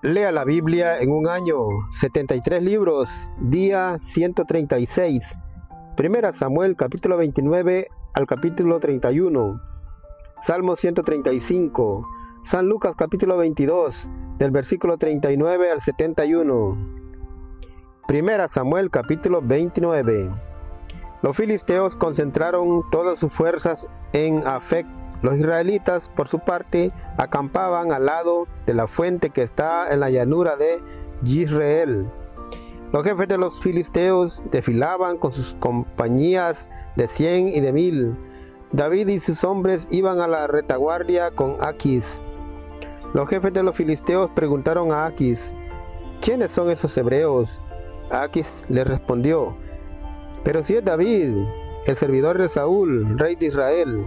Lea la Biblia en un año, 73 libros, día 136. Primera Samuel, capítulo 29 al capítulo 31. Salmo 135. San Lucas, capítulo 22, del versículo 39 al 71. Primera Samuel, capítulo 29. Los filisteos concentraron todas sus fuerzas en Afec. Los israelitas, por su parte, acampaban al lado de la fuente que está en la llanura de Jezreel. Los jefes de los filisteos desfilaban con sus compañías de 100 y de 1000. David y sus hombres iban a la retaguardia con Aquis. Los jefes de los filisteos preguntaron a Aquis: ¿quiénes son esos hebreos? Aquis les respondió: pero si es David, el servidor de Saúl, rey de Israel.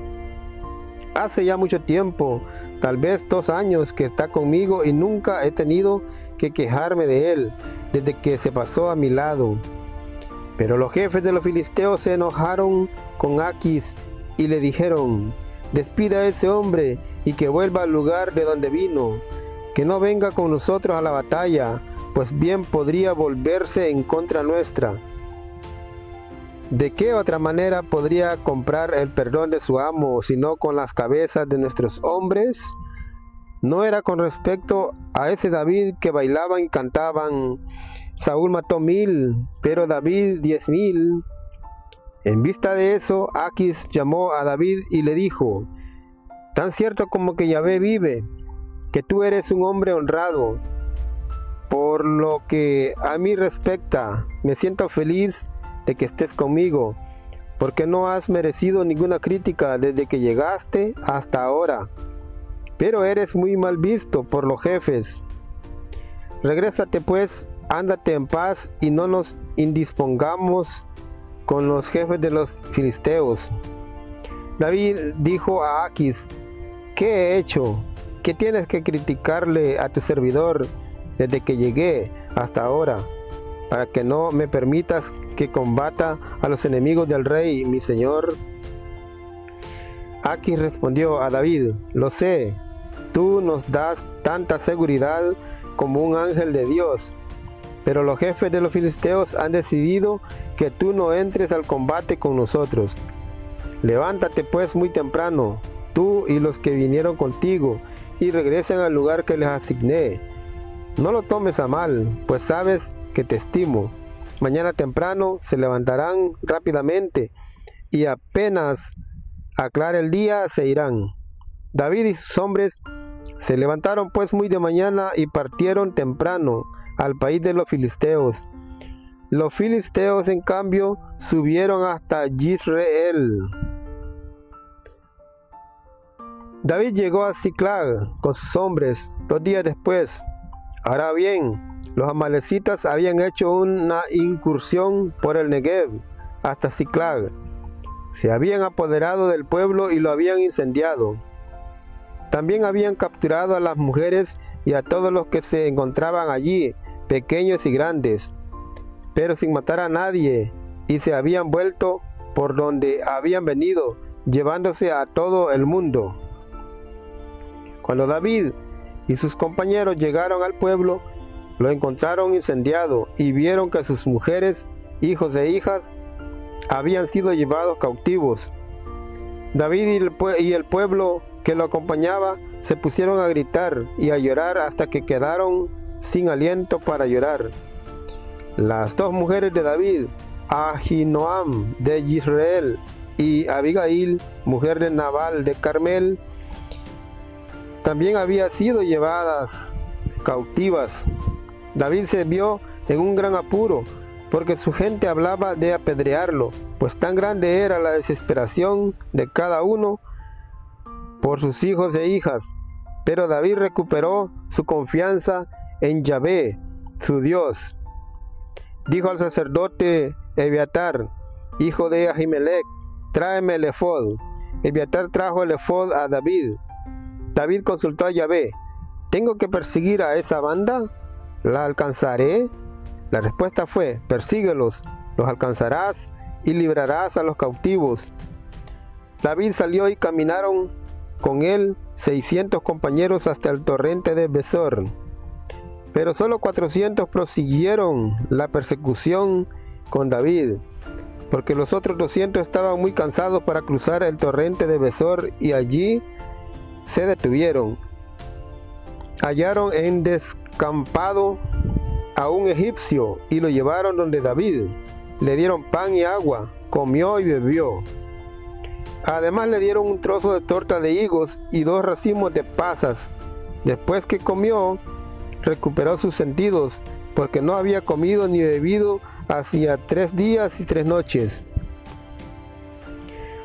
Hace ya mucho tiempo, tal vez 2 años, que está conmigo y nunca he tenido que quejarme de él desde que se pasó a mi lado. Pero los jefes de los filisteos se enojaron con Aquis y le dijeron: despida a ese hombre y que vuelva al lugar de donde vino, que no venga con nosotros a la batalla, pues bien podría volverse en contra nuestra. ¿De qué otra manera podría comprar el perdón de su amo, sino con las cabezas de nuestros hombres? ¿No era con respecto a ese David que bailaban y cantaban: Saúl mató 1000, pero David 10,000? En vista de eso, Aquis llamó a David y le dijo: tan cierto como que Yahvé vive, que tú eres un hombre honrado. Por lo que a mí respecta, me siento feliz de que estés conmigo, porque no has merecido ninguna crítica desde que llegaste hasta ahora, pero eres muy mal visto por los jefes. Regrésate pues, ándate en paz y no nos indispongamos con los jefes de los filisteos. David dijo a Aquis: ¿qué he hecho? ¿Qué tienes que criticarle a tu servidor desde que llegué hasta ahora, para que no me permitas que combata a los enemigos del rey, mi señor? Aquis respondió a David: lo sé, tú nos das tanta seguridad como un ángel de Dios, pero los jefes de los filisteos han decidido que tú no entres al combate con nosotros. Levántate pues muy temprano, tú y los que vinieron contigo, y regresen al lugar que les asigné. No lo tomes a mal, pues sabes que te estimo. Mañana temprano se levantarán rápidamente y apenas aclare el día se irán. David y sus hombres se levantaron pues muy de mañana y partieron temprano al país de los filisteos. Los filisteos, en cambio, subieron hasta Jezreel. David llegó a Ziklag con sus hombres 2 días después. Ahora bien, los amalecitas habían hecho una incursión por el Negev hasta Ziklag. Se habían apoderado del pueblo y lo habían incendiado. También habían capturado a las mujeres y a todos los que se encontraban allí, pequeños y grandes, pero sin matar a nadie, y se habían vuelto por donde habían venido, llevándose a todo el mundo. Cuando David y sus compañeros llegaron al pueblo, lo encontraron incendiado y vieron que sus mujeres, hijos e hijas habían sido llevados cautivos. David y el pueblo que lo acompañaba se pusieron a gritar y a llorar hasta que quedaron sin aliento para llorar. Las 2 mujeres de David, Ahinoam de Jezreel y Abigail, mujer de Nabal de Carmel, también habían sido llevadas cautivas. David se vio en un gran apuro, porque su gente hablaba de apedrearlo, pues tan grande era la desesperación de cada uno por sus hijos e hijas. Pero David recuperó su confianza en Yahvé, su Dios. Dijo al sacerdote Ebiatar, hijo de Ahimelech: tráeme el efod. Ebiatar trajo el efod a David. David consultó a Yahvé: ¿tengo que perseguir a esa banda? ¿La alcanzaré? La respuesta fue: persíguelos, los alcanzarás y librarás a los cautivos. David salió y caminaron con él 600 compañeros hasta el torrente de Besor. Pero solo 400 prosiguieron la persecución con David, porque los otros 200 estaban muy cansados para cruzar el torrente de Besor y allí se detuvieron. Hallaron en descampado a un egipcio y lo llevaron donde David. Le dieron pan y agua, comió y bebió. Además le dieron un trozo de torta de higos y 2 racimos de pasas. Después que comió, recuperó sus sentidos, porque no había comido ni bebido hacía 3 días y 3 noches.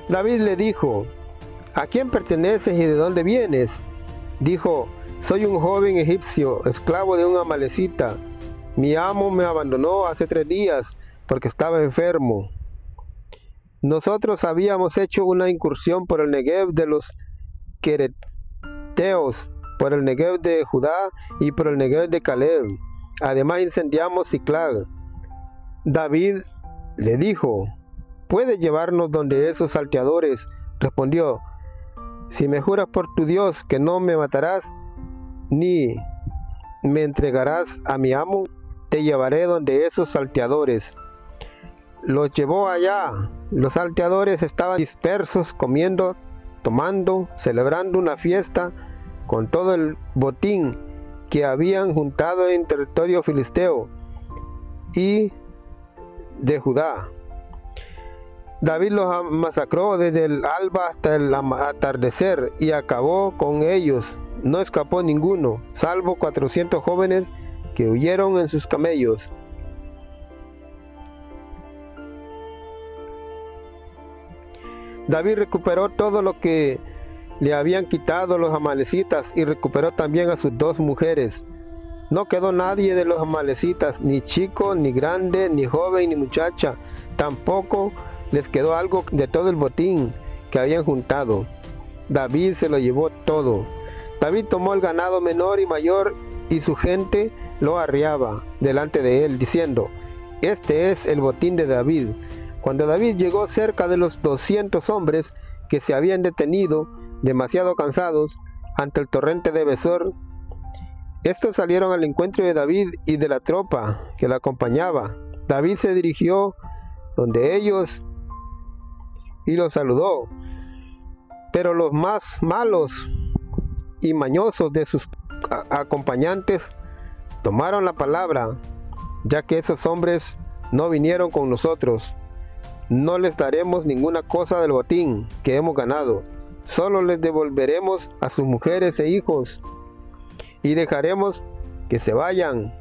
David le dijo: ¿a quién perteneces y de dónde vienes? Dijo: soy un joven egipcio, esclavo de un amalecita. Mi amo me abandonó hace 3 días porque estaba enfermo. Nosotros habíamos hecho una incursión por el Negev de los Quereteos, por el Negev de Judá y por el Negev de Caleb. Además incendiamos Ziklag. David le dijo: ¿puedes llevarnos donde esos salteadores? Respondió: si me juras por tu Dios que no me matarás, ni me entregarás a mi amo, te llevaré donde esos salteadores. Los llevó allá. Los salteadores estaban dispersos, comiendo, tomando, celebrando una fiesta con todo el botín que habían juntado en territorio filisteo y de Judá. David los masacró desde el alba hasta el atardecer y acabó con ellos. No escapó ninguno, salvo 400 jóvenes que huyeron en sus camellos. David recuperó todo lo que le habían quitado los amalecitas y recuperó también a sus 2 mujeres. No quedó nadie de los amalecitas, ni chico, ni grande, ni joven, ni muchacha. Tampoco les quedó algo de todo el botín que habían juntado. David se lo llevó todo. David tomó el ganado menor y mayor y su gente lo arriaba delante de él, diciendo: este es el botín de David. Cuando David llegó cerca de los 200 hombres que se habían detenido, demasiado cansados, ante el torrente de Besor, estos salieron al encuentro de David y de la tropa que la acompañaba. David se dirigió donde ellos y los saludó, pero los más malos y mañosos de sus acompañantes tomaron la palabra, ya que esos hombres no vinieron con nosotros. No les daremos ninguna cosa del botín que hemos ganado, solo les devolveremos a sus mujeres e hijos y dejaremos que se vayan.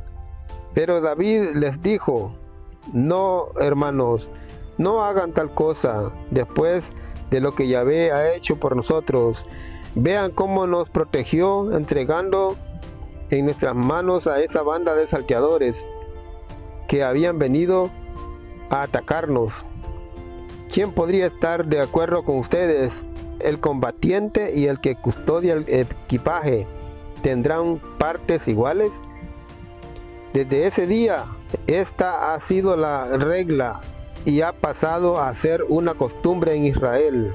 Pero David les dijo: no, hermanos, no hagan tal cosa después de lo que Yahvé ha hecho por nosotros. Vean cómo nos protegió entregando en nuestras manos a esa banda de salteadores que habían venido a atacarnos. ¿Quién podría estar de acuerdo con ustedes? El combatiente y el que custodia el equipaje tendrán partes iguales. Desde ese día, esta ha sido la regla y ha pasado a ser una costumbre en Israel.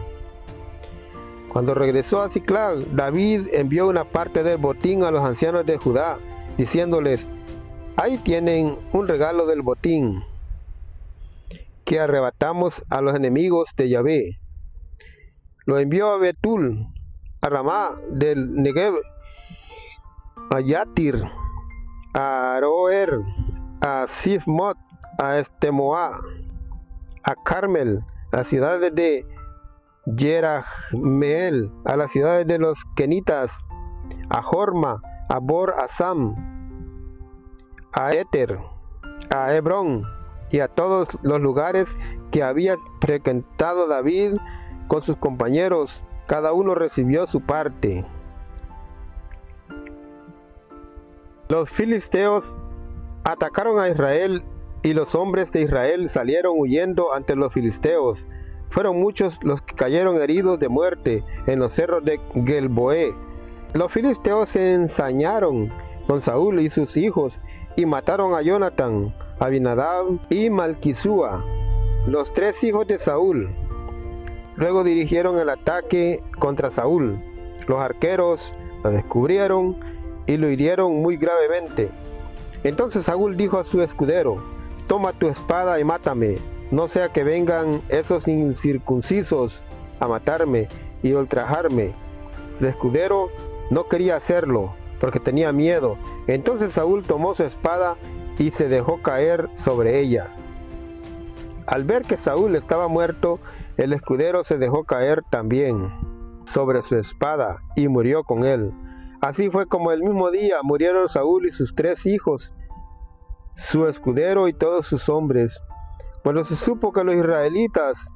Cuando regresó a Ziklag, David envió una parte del botín a los ancianos de Judá, diciéndoles: ahí tienen un regalo del botín que arrebatamos a los enemigos de Yahvé. Lo envió a Betul, a Ramá del Negev, a Yatir, a Aroer, a Sifmot, a Estemoa, a Carmel, a las ciudades de Yerahmeel, a las ciudades de los Kenitas, a Jorma, a Bor Asam, a Eter, a Hebrón y a todos los lugares que había frecuentado David con sus compañeros. Cada uno recibió su parte. Los filisteos atacaron a Israel y los hombres de Israel salieron huyendo ante los filisteos. Fueron muchos los que cayeron heridos de muerte en los cerros de Gelboé. Los filisteos se ensañaron con Saúl y sus hijos y mataron a Jonatán, Abinadab y Malquisúa, los 3 hijos de Saúl. Luego dirigieron el ataque contra Saúl. Los arqueros lo descubrieron y lo hirieron muy gravemente. Entonces Saúl dijo a su escudero: toma tu espada y mátame, no sea que vengan esos incircuncisos a matarme y ultrajarme. Su escudero no quería hacerlo, porque tenía miedo. Entonces Saúl tomó su espada y se dejó caer sobre ella. Al ver que Saúl estaba muerto, el escudero se dejó caer también sobre su espada y murió con él. Así fue como el mismo día murieron Saúl y sus 3 hijos, su escudero y todos sus hombres. Cuando se supo que los israelitas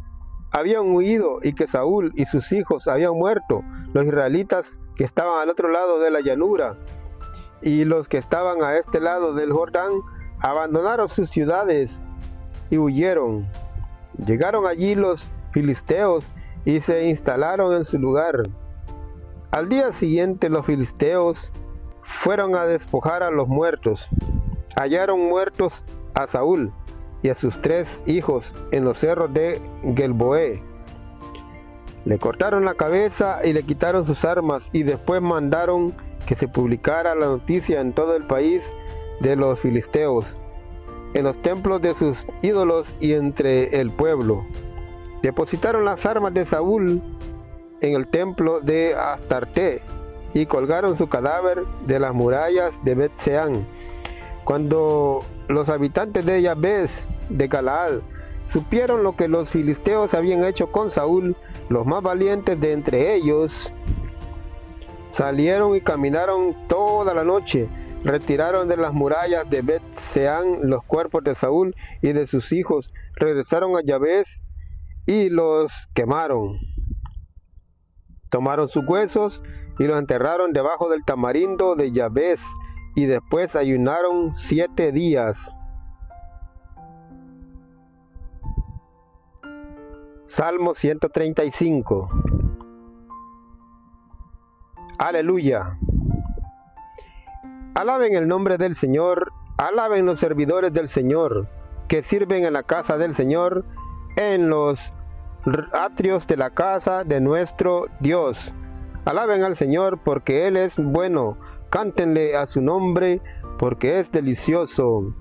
habían huido y que Saúl y sus hijos habían muerto, los israelitas que estaban al otro lado de la llanura y los que estaban a este lado del Jordán abandonaron sus ciudades y huyeron. Llegaron allí los filisteos y se instalaron en su lugar. Al día siguiente los filisteos fueron a despojar a los muertos. Hallaron muertos a Saúl y a sus 3 hijos en los cerros de Gelboé. Le cortaron la cabeza y le quitaron sus armas, y después mandaron que se publicara la noticia en todo el país de los filisteos, en los templos de sus ídolos y entre el pueblo. Depositaron las armas de Saúl en el templo de Astarte y colgaron su cadáver de las murallas de Bet-Seán. Cuando los habitantes de Yabes de Galaad supieron lo que los filisteos habían hecho con Saúl, los más valientes de entre ellos salieron y caminaron toda la noche. Retiraron de las murallas de Bet-Seán los cuerpos de Saúl y de sus hijos. Regresaron a Yabes y los quemaron. Tomaron sus huesos y los enterraron debajo del tamarindo de Yabes, y después ayunaron 7 días. Salmo 135. Aleluya. Alaben el nombre del Señor, alaben los servidores del Señor, que sirven en la casa del Señor, en los atrios de la casa de nuestro Dios. Alaben al Señor porque Él es bueno, cántenle a su nombre porque es delicioso.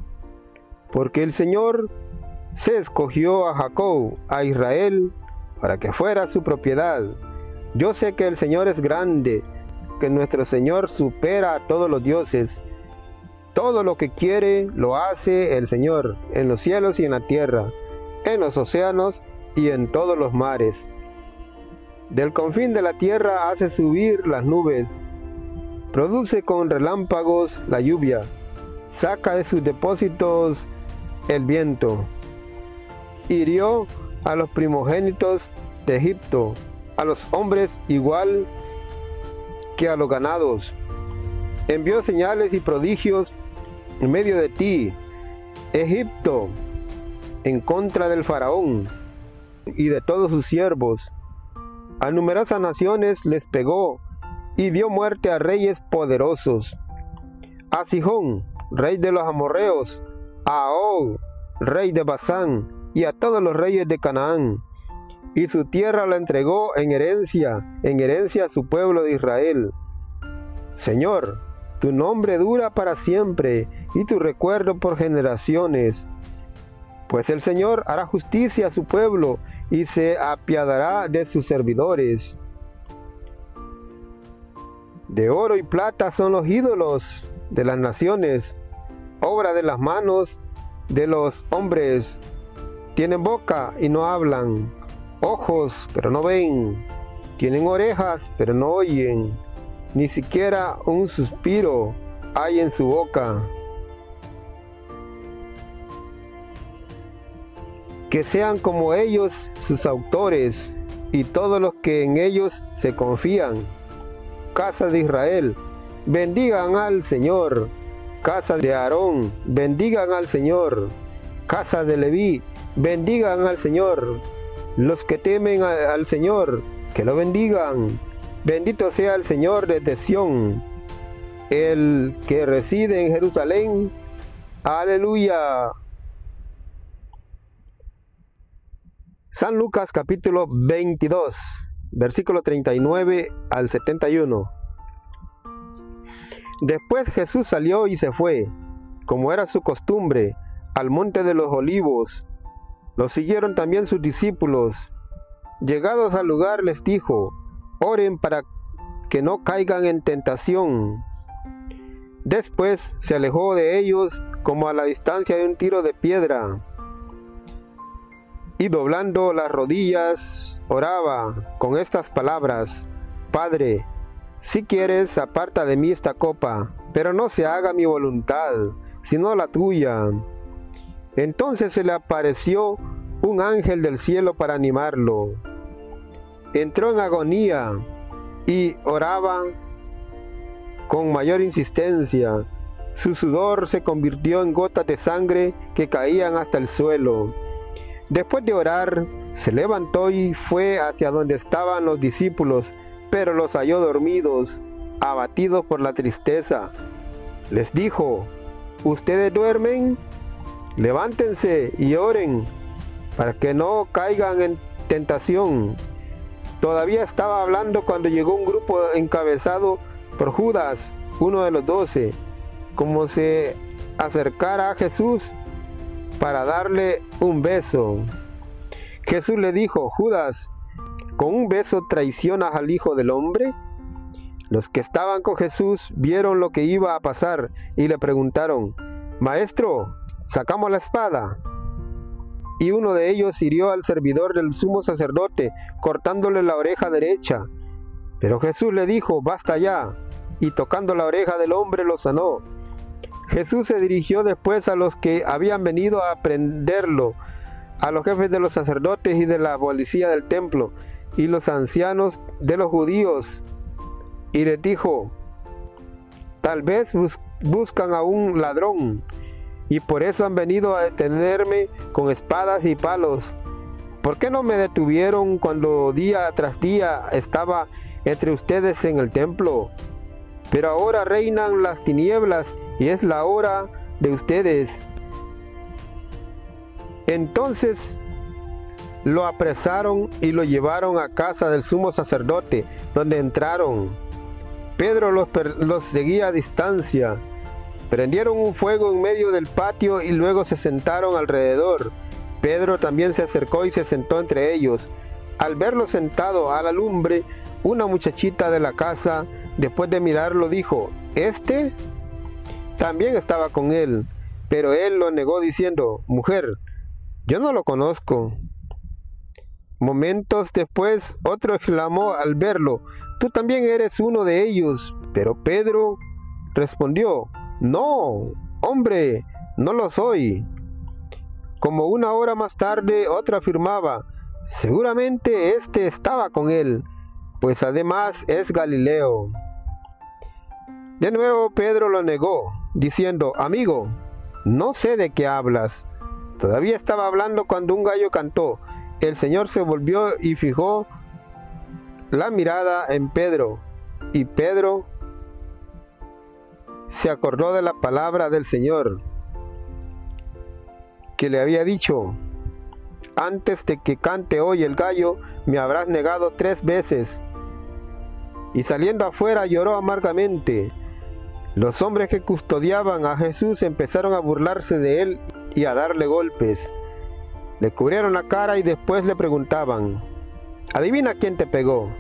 Porque el Señor se escogió a Jacob, a Israel, para que fuera su propiedad. Yo sé que el Señor es grande, que nuestro Señor supera a todos los dioses. Todo lo que quiere lo hace el Señor, en los cielos y en la tierra, en los océanos y en todos los mares. Del confín de la tierra hace subir las nubes, produce con relámpagos la lluvia, saca de sus depósitos el viento. Hirió a los primogénitos de Egipto, a los hombres igual que a los ganados. Envió señales y prodigios en medio de ti, Egipto, en contra del faraón y de todos sus siervos. A numerosas naciones les pegó y dio muerte a reyes poderosos. A Sihón, rey de los amorreos, a Og, rey de Basán, y a todos los reyes de Canaán. Y su tierra la entregó en herencia a su pueblo de Israel. Señor, tu nombre dura para siempre, y tu recuerdo por generaciones. Pues el Señor hará justicia a su pueblo, y se apiadará de sus servidores. De oro y plata son los ídolos de las naciones, obra de las manos de los hombres. Tienen boca y no hablan, ojos pero no ven, tienen orejas pero no oyen, ni siquiera un suspiro hay en su boca. Que sean como ellos sus autores y todos los que en ellos se confían. Casa de Israel, bendigan al Señor. Casa de Aarón, bendigan al Señor. Casa de Leví, bendigan al Señor. Los que temen al Señor, que lo bendigan. Bendito sea el Señor desde Sión, el que reside en Jerusalén. Aleluya. San Lucas capítulo 22, versículo 39 al 71. Después Jesús salió y se fue, como era su costumbre, al monte de los olivos. Lo siguieron también sus discípulos. Llegados al lugar les dijo: oren para que no caigan en tentación. Después se alejó de ellos como a la distancia de un tiro de piedra, y doblando las rodillas oraba con estas palabras: Padre, si quieres, aparta de mí esta copa, pero no se haga mi voluntad, sino la tuya. Entonces se le apareció un ángel del cielo para animarlo. Entró en agonía y oraba con mayor insistencia. Su sudor se convirtió en gotas de sangre que caían hasta el suelo. Después de orar, se levantó y fue hacia donde estaban los discípulos, pero los halló dormidos, abatidos por la tristeza. Les dijo: ¿ustedes duermen? Levántense y oren, para que no caigan en tentación. Todavía estaba hablando cuando llegó un grupo encabezado por Judas, uno de los 12, como se acercara a Jesús para darle un beso. Jesús le dijo: Judas, ¿con un beso traicionas al Hijo del Hombre? Los que estaban con Jesús vieron lo que iba a pasar y le preguntaron: Maestro, ¿sacamos la espada? Y uno de ellos hirió al servidor del sumo sacerdote, cortándole la oreja derecha. Pero Jesús le dijo: basta ya, y tocando la oreja del hombre lo sanó. Jesús se dirigió después a los que habían venido a prenderlo, a los jefes de los sacerdotes y de la policía del templo, y los ancianos de los judíos, y les dijo: tal vez buscan a un ladrón, y por eso han venido a detenerme con espadas y palos. ¿Por qué no me detuvieron cuando día tras día estaba entre ustedes en el templo? Pero ahora reinan las tinieblas y es la hora de ustedes. Entonces lo apresaron y lo llevaron a casa del sumo sacerdote, donde entraron. Pedro los seguía a distancia. Prendieron un fuego en medio del patio y luego se sentaron alrededor. Pedro también se acercó y se sentó entre ellos. Al verlo sentado a la lumbre, una muchachita de la casa, después de mirarlo, dijo: ¿este? También estaba con él, pero él lo negó diciendo: mujer, yo no lo conozco. Momentos después, otro exclamó al verlo: tú también eres uno de ellos. Pero Pedro respondió: no, hombre, no lo soy. Como una hora más tarde, otro afirmaba: seguramente este estaba con él, pues además es Galileo. De nuevo Pedro lo negó, diciendo: amigo, no sé de qué hablas. Todavía estaba hablando cuando un gallo cantó. El Señor se volvió y fijó la mirada en Pedro, y Pedro se acordó de la palabra del Señor, que le había dicho: antes de que cante hoy el gallo, me habrás negado 3 veces. Y saliendo afuera lloró amargamente. Los hombres que custodiaban a Jesús empezaron a burlarse de él y a darle golpes. Le cubrieron la cara y después le preguntaban: adivina quién te pegó.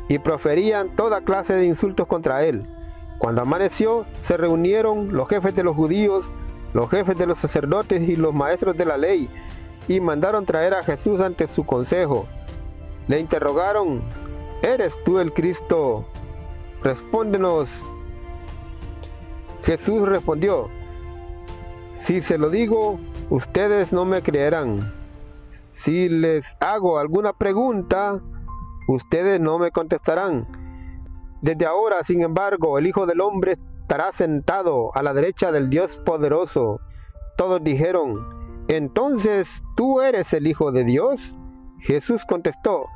Y proferían toda clase de insultos contra él. Cuando amaneció, se reunieron los jefes de los judíos, los jefes de los sacerdotes y los maestros de la ley, y mandaron traer a Jesús ante su consejo. Le interrogaron: ¿eres tú el Cristo? Respóndenos. Jesús respondió: si se lo digo, ustedes no me creerán. Si les hago alguna pregunta, ustedes no me contestarán. Desde ahora, sin embargo, el Hijo del Hombre estará sentado a la derecha del Dios poderoso. Todos dijeron: ¿entonces tú eres el Hijo de Dios? Jesús contestó: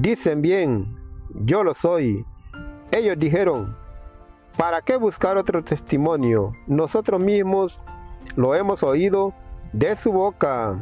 dicen bien, yo lo soy. Ellos dijeron: ¿para qué buscar otro testimonio? Nosotros mismos lo hemos oído de su boca.